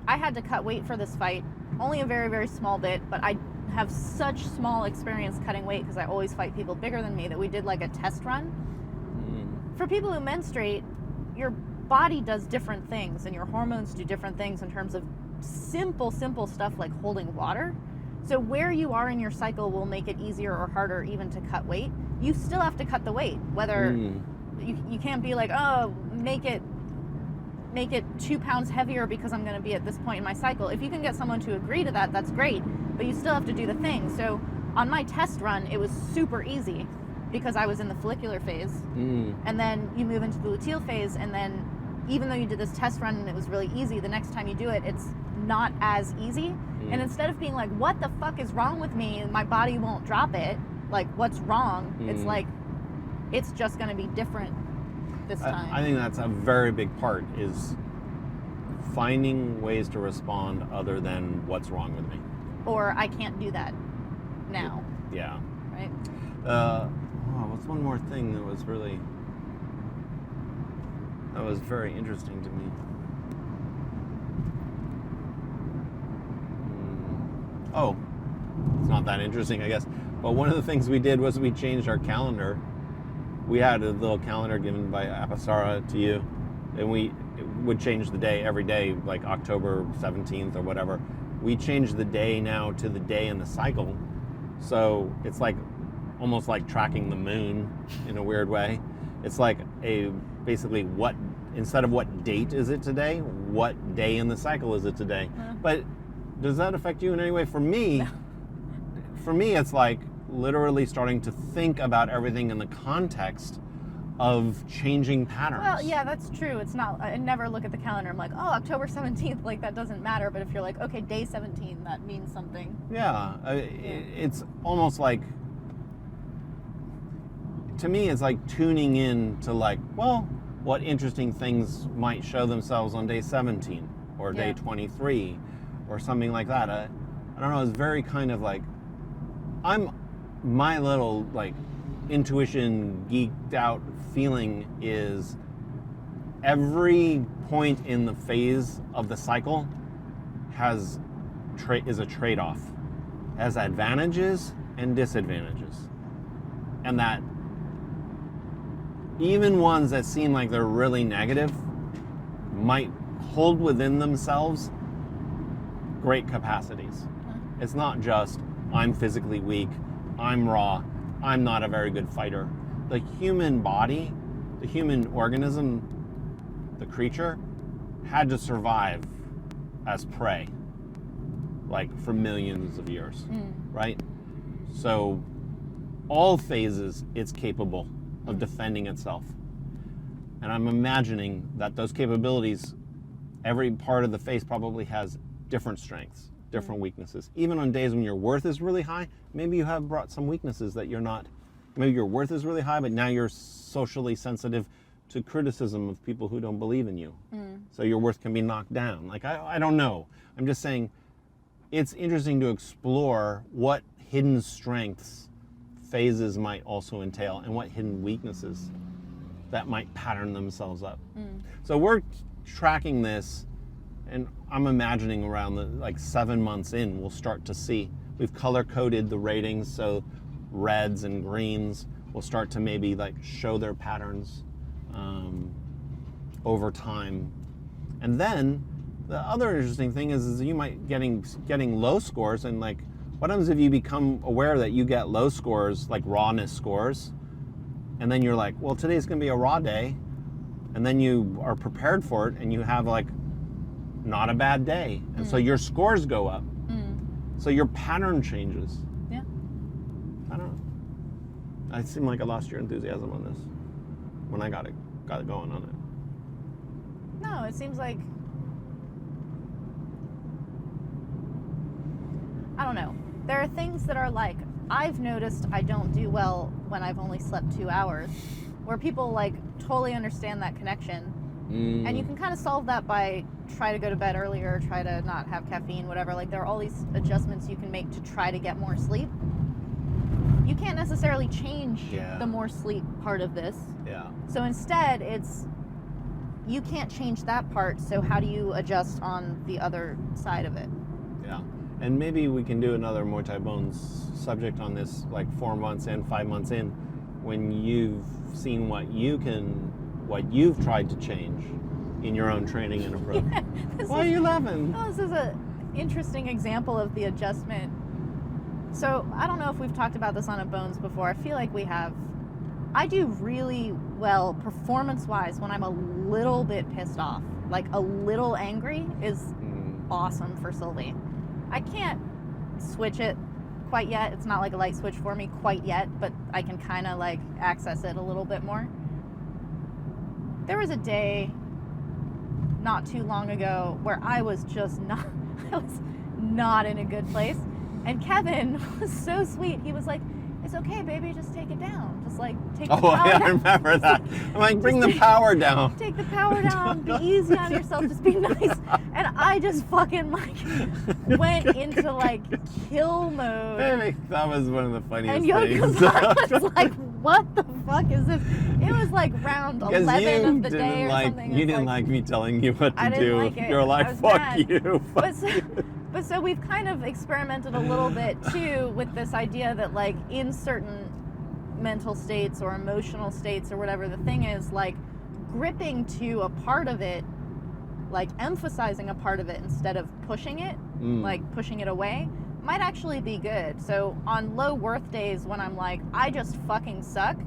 I had to cut weight for this fight, only a very, very small bit, but I have such small experience cutting weight because I always fight people bigger than me, that we did, like, a test run. For people who menstruate, your body does different things and your hormones do different things in terms of simple stuff like holding water. So where you are in your cycle will make it easier or harder even to cut weight. You still have to cut the weight, whether you can't be like, oh, make it 2 pounds heavier because I'm going to be at this point in my cycle. If you can get someone to agree to that, that's great, but you still have to do the thing. So On my test run, it was super easy because I was in the follicular phase. And then you move into the luteal phase, and then even though you did this test run and it was really easy, the next time you do it, it's not as easy. And instead of being like, what the fuck is wrong with me? And my body won't drop it. Like, what's wrong? It's like, it's just going to be different this time. I think that's a very big part, is finding ways to respond other than what's wrong with me. Or I can't do that now. Yeah. Right? What's one more thing that was very interesting to me? Oh, it's not that interesting, I guess. But one of the things we did was we changed our calendar. We had a little calendar given by Apasara to you, and we would change the day every day, like October 17th or whatever. We changed the day now to the day in the cycle. So it's like almost like tracking the moon in a weird way. It's like basically instead of what date is it today, what day in the cycle is it today? But does that affect you in any way? For me, it's like literally starting to think about everything in the context of changing patterns. Well, yeah, that's true. It's not, I never look at the calendar. I'm like, oh, October 17th, like that doesn't matter. But if you're like, okay, day 17, that means something. Yeah, it's almost like, to me, it's like tuning in to like, well, what interesting things might show themselves on day 17 or day 23 or something like that. I don't know, it's very kind of like, my little like intuition geeked out feeling is every point in the phase of the cycle is a trade-off, has advantages and disadvantages, and that even ones that seem like they're really negative might hold within themselves great capacities. It's not just, I'm physically weak, I'm raw, I'm not a very good fighter. The human body, the human organism, the creature, had to survive as prey, like for millions of years, right? So all phases, it's capable of defending itself. And I'm imagining that those capabilities, every part of the face probably has different strengths, different weaknesses. Even on days when your worth is really high, maybe you have brought some weaknesses that you're not. Maybe your worth is really high, but now you're socially sensitive to criticism of people who don't believe in you. So your worth can be knocked down. Like, I don't know. I'm just saying it's interesting to explore what hidden strengths phases might also entail and what hidden weaknesses that might pattern themselves up. So we're tracking this, and I'm imagining around like 7 months in, we'll start to see. We've color-coded the ratings, so reds and greens will start to maybe like show their patterns over time. And then the other interesting thing is you might getting low scores, and like, what happens if you become aware that you get low scores, like rawness scores, and then you're like, well, today's gonna be a raw day, and then you are prepared for it, and you have like not a bad day, and so your scores go up. So your pattern changes. Yeah. I don't know. I seem like I lost your enthusiasm on this when I got it going on it. No, it seems like, I don't know. There are things that are like, I've noticed I don't do well when I've only slept 2 hours, where people like totally understand that connection. And you can kind of solve that by try to go to bed earlier, try to not have caffeine, whatever. Like, there are all these adjustments you can make to try to get more sleep. You can't necessarily change the more sleep part of this. Yeah. So instead, you can't change that part, so how do you adjust on the other side of it? Yeah. And maybe we can do another Muay Thai Bones subject on this, like 4 months in, 5 months in, when you've seen what you've tried to change in your own training and approach. Why are you laughing? Oh, this is an interesting example of the adjustment. So I don't know if we've talked about this on a Bones before. I feel like we have. I do really well performance-wise when I'm a little bit pissed off. Like, a little angry is awesome for Sylvie. I can't switch it quite yet. It's not like a light switch for me quite yet, but I can kind of like access it a little bit more. There was a day not too long ago where I was just not, I was not in a good place. And Kevin was so sweet. He was like, it's okay, baby, just take it down. Just like take the power yeah, down. I remember that. I'm like, bring the power down. Take the power down, be easy on yourself, just be nice. And I just fucking like went into like kill mode. Baby, that was one of the funniest And things. Yoko's was like, what the fuck is this? It was like round 11 of the day or something. You It's didn't like me telling you what to I didn't do. like it. You're I like, was fuck mad. you. But so we've kind of experimented a little bit too with this idea that like in certain mental states or emotional states or whatever the thing is, like gripping to a part of it, like emphasizing a part of it instead of pushing it, like pushing it away, might actually be good. So on low worth days when I'm like, I just fucking suck,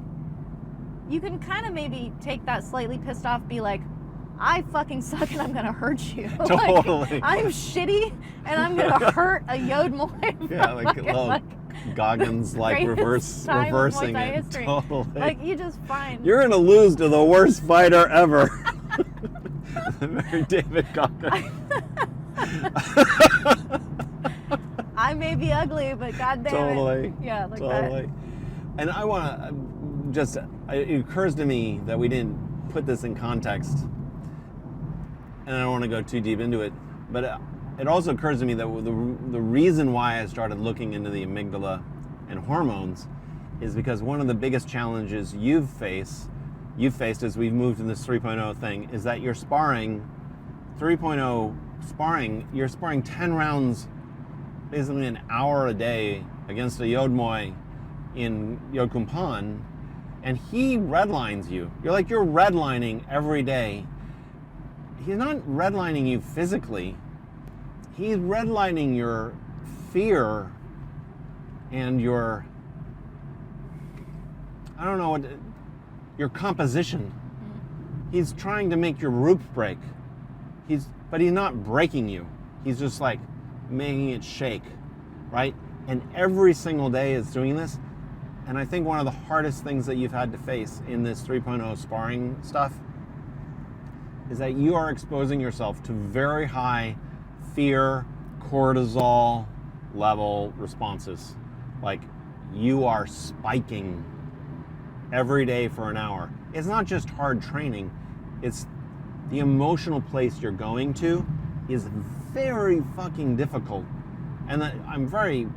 you can kind of maybe take that slightly pissed off, be like, I fucking suck and I'm gonna hurt you. Totally. Like, I'm shitty and I'm gonna hurt a Yod Moy. Yeah, like little Goggins, like greatest time of Muay reversing Thai it. history. Totally. Like you just find You're gonna lose to the worst fighter ever. Very David Goggins. I may be ugly, but goddamn Totally. it. Yeah, like Totally. that. And I wanna it occurs to me that we didn't put this in context. And I don't want to go too deep into it, but it also occurs to me that the reason why I started looking into the amygdala and hormones is because one of the biggest challenges you've faced as we've moved in this 3.0 thing is that you're sparring 3.0 sparring. You're sparring 10 rounds, basically an hour a day against a Yod Moy in Yod Kumpan, and he redlines you. You're redlining every day. He's not redlining you physically. He's redlining your fear and your, I don't know, your composition. He's trying to make your roof break. But he's not breaking you. He's just like making it shake, right? And every single day is doing this. And I think one of the hardest things that you've had to face in this 3.0 sparring stuff is that you are exposing yourself to very high fear, cortisol level responses. Like you are spiking every day for an hour. It's not just hard training, it's the emotional place you're going to is very fucking difficult. And I'm very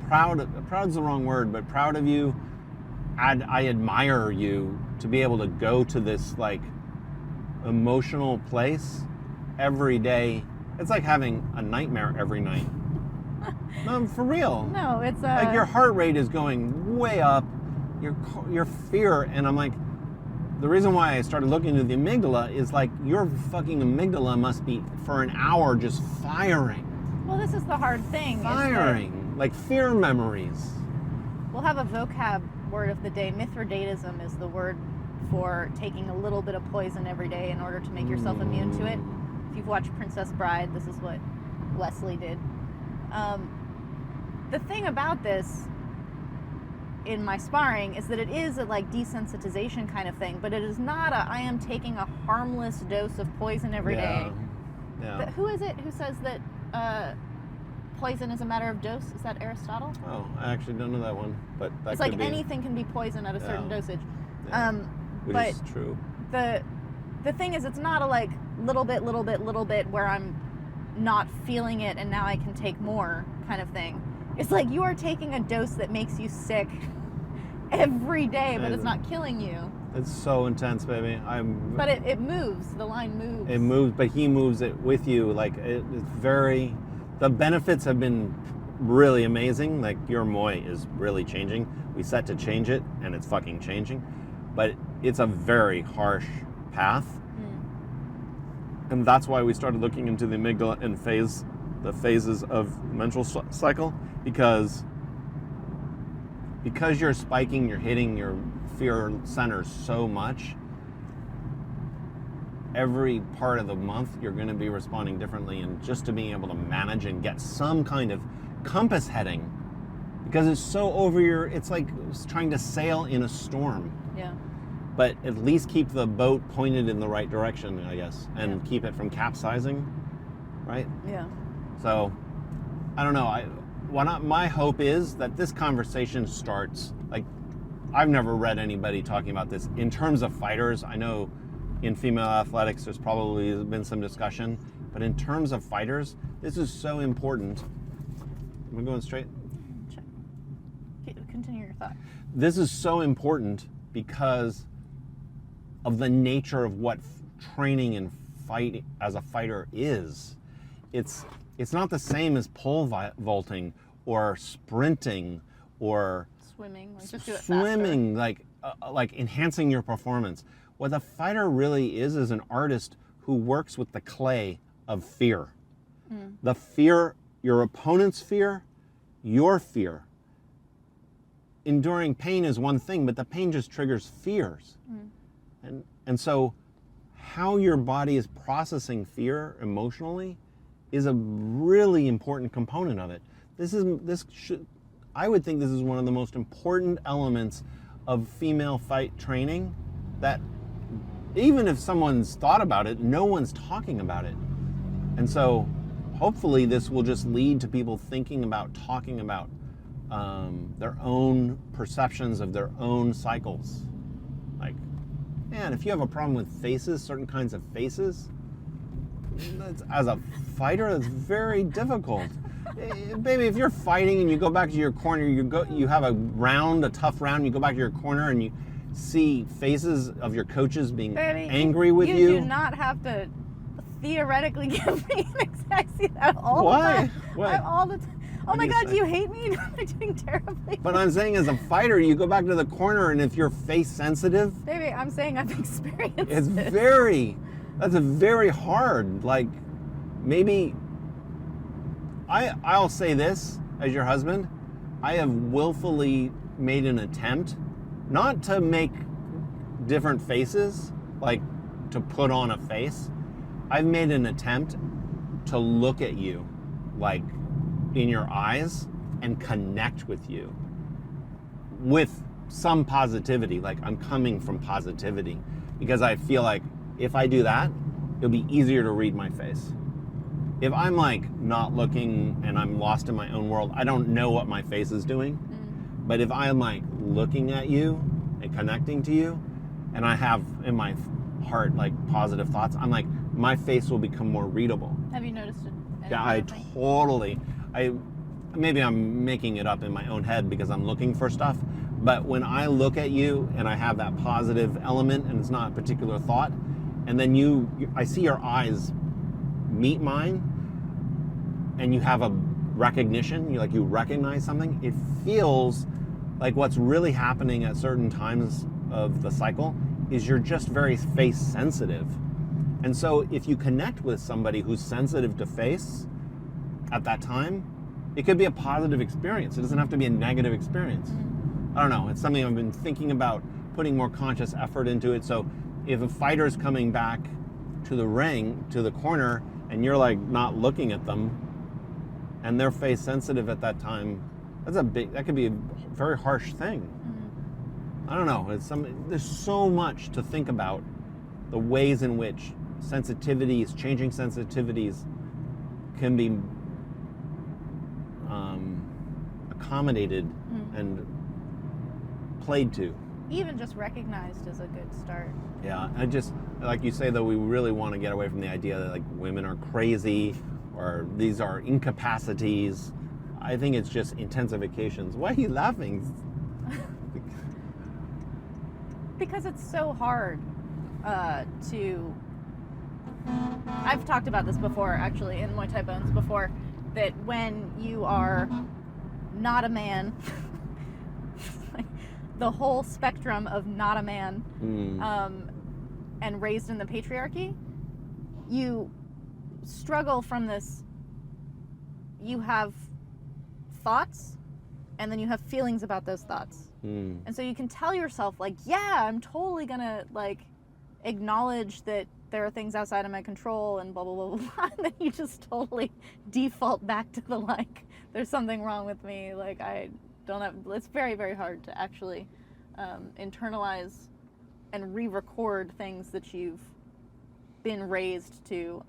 proud's the wrong word, but proud of you. I admire you to be able to go to this like emotional place every day. It's like having a nightmare every night. No, for real. No, it's like your heart rate is going way up, your fear, and I'm like, the reason why I started looking into the amygdala is like your fucking amygdala must be for an hour just firing. Well, this is the hard thing. Firing, like fear memories. We'll have a vocab word of the day. Mithridatism is the word for taking a little bit of poison every day in order to make yourself immune to it. If you've watched Princess Bride, this is what Wesley did. The thing about this in my sparring is that it is a like desensitization kind of thing, but it is not a I am taking a harmless dose of poison every day. Yeah. But who is it who says that poison is a matter of dose? Is that Aristotle? Oh, I actually don't know that one, but that It's could like be. anything can be poison at a certain dosage. Yeah. Which but is true. the thing is, it's not a like little bit where I'm not feeling it and now I can take more kind of thing. It's like you are taking a dose that makes you sick every day, but it's not killing you. It's so intense, baby. But it moves. The line moves. It moves, but he moves it with you. Like it's very. The benefits have been really amazing. Like your Muay is really changing. We set to change it, and it's fucking changing. But it's a very harsh path, and that's why we started looking into the amygdala and the phases of menstrual cycle, because you're spiking, you're hitting your fear centers so much. Every part of the month, you're going to be responding differently, and just to being able to manage and get some kind of compass heading, because it's so it's like trying to sail in a storm. Yeah. But at least keep the boat pointed in the right direction, I guess, and keep it from capsizing, right? Yeah. So, I don't know. My hope is that this conversation starts, like, I've never read anybody talking about this in terms of fighters. I know in female athletics there's probably been some discussion, but in terms of fighters, this is so important. Am I going straight? Check. Continue your thought. This is so important because of the nature of what training and fight as a fighter is. It's not the same as pole vaulting or sprinting or Swimming, like just do it swimming, like enhancing your performance. What the fighter really is an artist who works with the clay of fear. The fear, your opponent's fear, your fear. Enduring pain is one thing, but the pain just triggers fears. And so how your body is processing fear emotionally is a really important component of it. I would think this is one of the most important elements of female fight training that even if someone's thought about it, no one's talking about it. And so hopefully this will just lead to people thinking about, talking about their own perceptions of their own cycles. Like, man, if you have a problem with faces, certain kinds of faces, as a fighter, that's very difficult. Baby, if you're fighting and you go back to your corner, you have a tough round, you go back to your corner and you see faces of your coaches being angry with you. You do not have to theoretically give me an exact see that all the time. Why? All the time. Oh my God, do you hate me? I'm doing terribly. But I'm saying as a fighter, you go back to the corner and if you're face sensitive. Baby, I'm saying I've experienced it. That's a very hard, like, maybe, I'll say this as your husband, I have willfully made an attempt not to make different faces, like to put on a face. I've made an attempt to look at you, like, in your eyes and connect with you with some positivity, like I'm coming from positivity, because I feel like if I do that, it'll be easier to read my face. If I'm like not looking and I'm lost in my own world, I don't know what my face is doing. But if I'm like looking at you and connecting to you, and I have in my heart like positive thoughts, I'm like, my face will become more readable. Have you noticed it? Yeah, I totally. Maybe I'm making it up in my own head because I'm looking for stuff, but when I look at you and I have that positive element and it's not a particular thought, and then I see your eyes meet mine and you have a recognition, you recognize something, it feels like what's really happening at certain times of the cycle is you're just very face sensitive. And so if you connect with somebody who's sensitive to face at that time, it could be a positive experience. It doesn't have to be a negative experience. I don't know. It's something I've been thinking about, putting more conscious effort into it. So if a fighter's coming back to the ring, to the corner, and you're like not looking at them, and they're face sensitive at that time, that could be a very harsh thing. I don't know. There's so much to think about, the ways in which changing sensitivities can be accommodated and played to. Even just recognized is a good start. Yeah, I just, like you say though, we really want to get away from the idea that like women are crazy or these are incapacities. I think it's just intensifications. Why are you laughing? Because it's so hard I've talked about this before, actually, in Muay Thai Bones before, that when you are not a man, the whole spectrum of not a man, and raised in the patriarchy, you struggle from this. You have thoughts, and then you have feelings about those thoughts. And so you can tell yourself, like, yeah, I'm totally gonna, like, acknowledge that there are things outside of my control and blah, blah, blah, blah, and then you just totally default back to the, like, there's something wrong with me, like, I don't have. It's very, very hard to actually internalize and re-record things that you've been raised to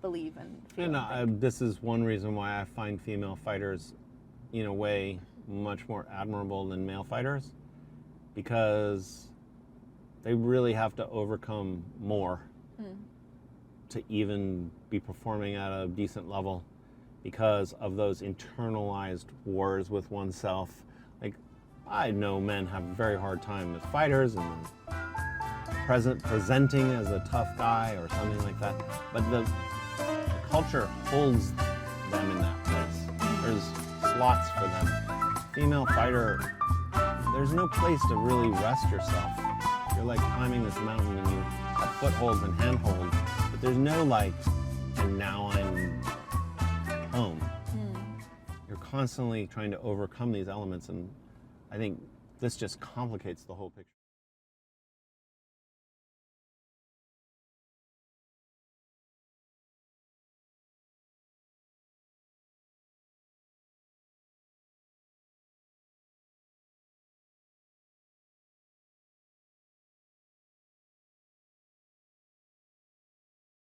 believe and feel. And this is one reason why I find female fighters, in a way, much more admirable than male fighters, because they really have to overcome more to even be performing at a decent level, because of those internalized wars with oneself. Like, I know men have a very hard time as fighters and presenting as a tough guy or something like that, but the culture holds them in that place. There's slots for them. Female fighter, there's no place to really rest yourself. You're like climbing this mountain and you have footholds and handholds, but there's no like, and now I'm home. You're constantly trying to overcome these elements, and I think this just complicates the whole picture.